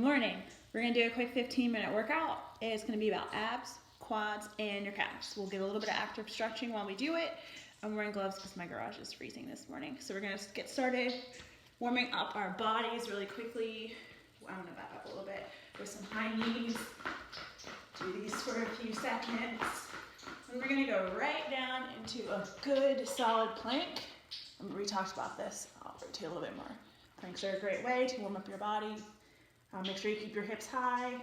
morning. We're going to do a quick 15-minute workout. It's going to be about abs, quads, and your calves. We'll get a little bit of active stretching while we do it. I'm wearing gloves because my garage is freezing this morning. So we're going to get started warming up our bodies really quickly. I'm going to back up a little bit with some high knees. Do these for a few seconds. And we're going to go right down into a good solid plank. We talked about this. I'll rotate a little bit more. Planks are a great way to warm up your body. Make sure you keep your hips high.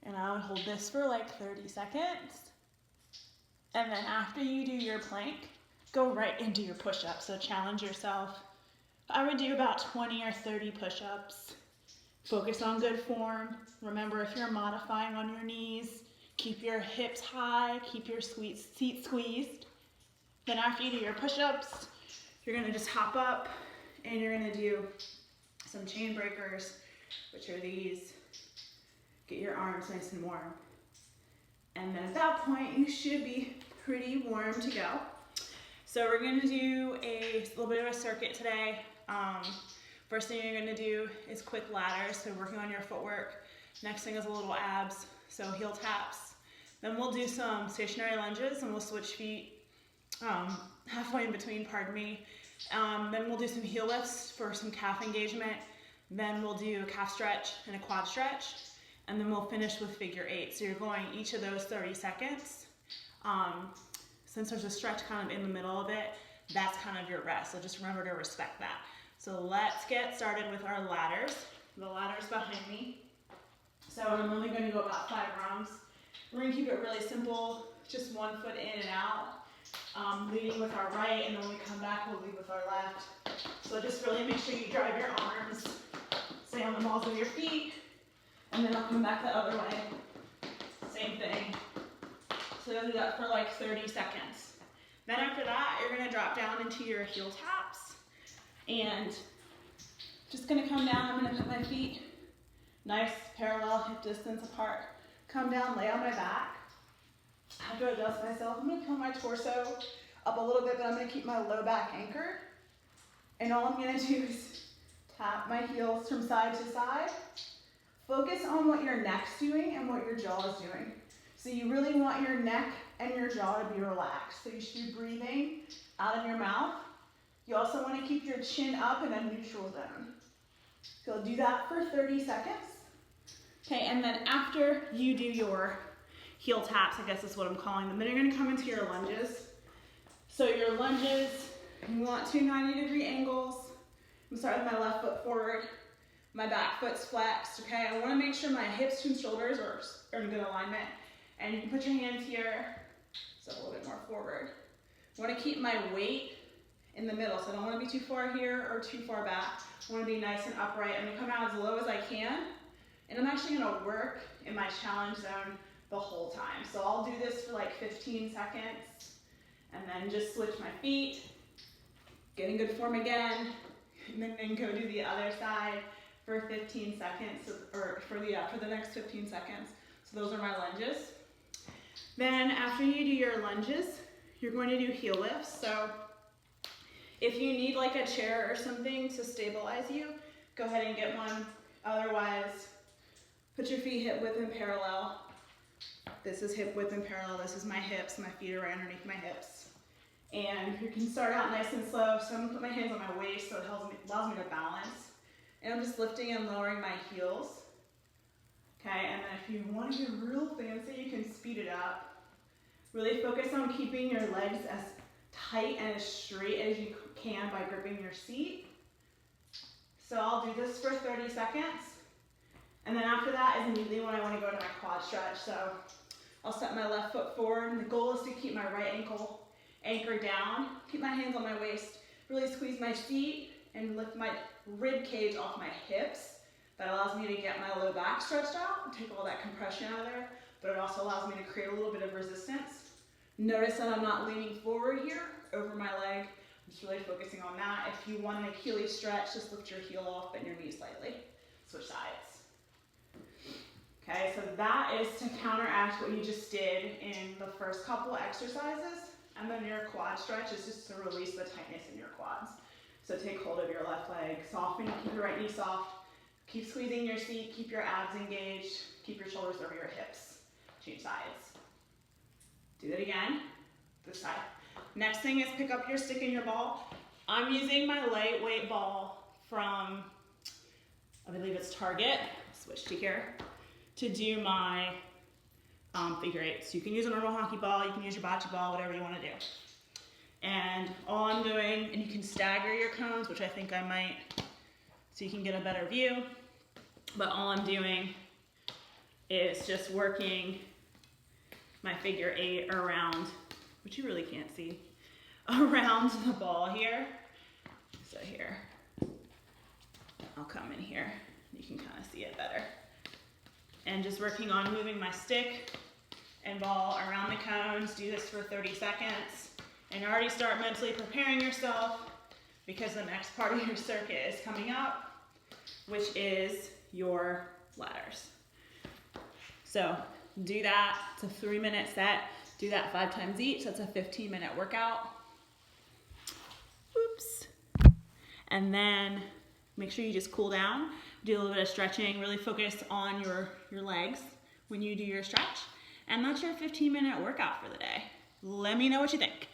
And I would hold this for like 30 seconds. And then after you do your plank, go right into your push-ups. So challenge yourself. I would do about 20 or 30 push-ups. Focus on good form. Remember, if you're modifying on your knees, keep your hips high, keep your seat squeezed. Then after you do your push-ups, you're gonna just hop up and you're gonna do some chain breakers, which are these. Get your arms nice and warm. And then at that point, you should be pretty warm to go. So we're gonna do a little bit of a circuit today. First thing you're gonna do is quick ladders, so working on your footwork. Next thing is a little abs, so heel taps. Then we'll do some stationary lunges and we'll switch feet halfway in between, pardon me. Then we'll do some heel lifts for some calf engagement. Then we'll do a calf stretch and a quad stretch. And then we'll finish with figure eight. So you're going each of those 30 seconds. Since there's a stretch kind of in the middle of it, that's kind of your rest. So just remember to respect that. So let's get started with our ladders. The ladder's behind me. So I'm only going to go about 5 rounds. We're going to keep it really simple, just 1 foot in and out, leading with our right, and then when we come back, we'll lead with our left. So just really make sure you drive your arms, stay on the balls of your feet, and then I'll come back the other way. Same thing. So you'll do that for like 30 seconds. Then after that, you're going to drop down into your heel taps, and just going to come down. I'm going to put my feet nice parallel hip distance apart. Come down, lay on my back. I have to adjust myself. I'm going to pull my torso up a little bit, but I'm going to keep my low back anchored. And all I'm going to do is tap my heels from side to side. Focus on what your neck's doing and what your jaw is doing. So you really want your neck and your jaw to be relaxed. So you should be breathing out of your mouth. You also want to keep your chin up in a neutral zone. So do that for 30 seconds. Okay, and then after you do your heel taps, I guess is what I'm calling them, then you're going to come into your lunges. So your lunges, you want 2 90-degree angles. I'm starting with my left foot forward. My back foot's flexed, okay? I want to make sure my hips and shoulders are in good alignment. And you can put your hands here, so a little bit more forward. I want to keep my weight in the middle, so I don't want to be too far here or too far back. I want to be nice and upright. I'm going to come out as low as I can, and I'm actually going to work in my challenge zone the whole time. So I'll do this for like 15 seconds, and then just switch my feet, get in good form again, and then go do the other side for 15 seconds, or for the next 15 seconds. So those are my lunges. Then after you do your lunges, you're going to do heel lifts. So if you need like a chair or something to stabilize you, go ahead and get one. Otherwise, put your feet hip width and parallel. This is hip width and parallel. This is my hips. My feet are right underneath my hips. And you can start out nice and slow. So I'm going to put my hands on my waist so it allows me to balance. And I'm just lifting and lowering my heels. Okay, and then if you want to get real fancy, you can speed it up. Really focus on keeping your legs as tight and as straight as you can by gripping your seat. So I'll do this for 30 seconds. And then after that is immediately when I want to go to my quad stretch. So I'll step my left foot forward, and the goal is to keep my right ankle anchored down. Keep my hands on my waist, really squeeze my feet, and lift my rib cage off my hips. That allows me to get my low back stretched out and take all that compression out of there, but it also allows me to create a little bit of resistance. Notice that I'm not leaning forward here over my leg. I'm just really focusing on that. If you want an Achilles stretch, just lift your heel off, bend your knee slightly. Switch sides. Okay, so that is to counteract what you just did in the first couple exercises. And then your quad stretch is just to release the tightness in your quads. So take hold of your left leg, soften, keep your right knee soft, Keep squeezing your seat, keep your abs engaged, keep your shoulders over your hips. Change sides. Do that again, this side. Next thing is pick up your stick and your ball. I'm using my lightweight ball from, I believe it's Target, switch to here, to do my figure eight. So you can use a normal hockey ball, you can use your bocce ball, whatever you want to do. And all I'm doing, and you can stagger your cones, which I think I might, so you can get a better view. But all I'm doing is just working my figure eight around, which you really can't see, around the ball here. So here, I'll come in here, you can kind of see it better. And just working on moving my stick and ball around the cones. Do this for 30 seconds. And already start mentally preparing yourself because the next part of your circuit is coming up, which is your ladders. So do that. It's a 3-minute set. Do that 5 times each. That's a 15-minute workout. Oops. And then make sure you just cool down. Do a little bit of stretching. Really focus on your legs when you do your stretch. And that's your 15-minute workout for the day. Let me know what you think.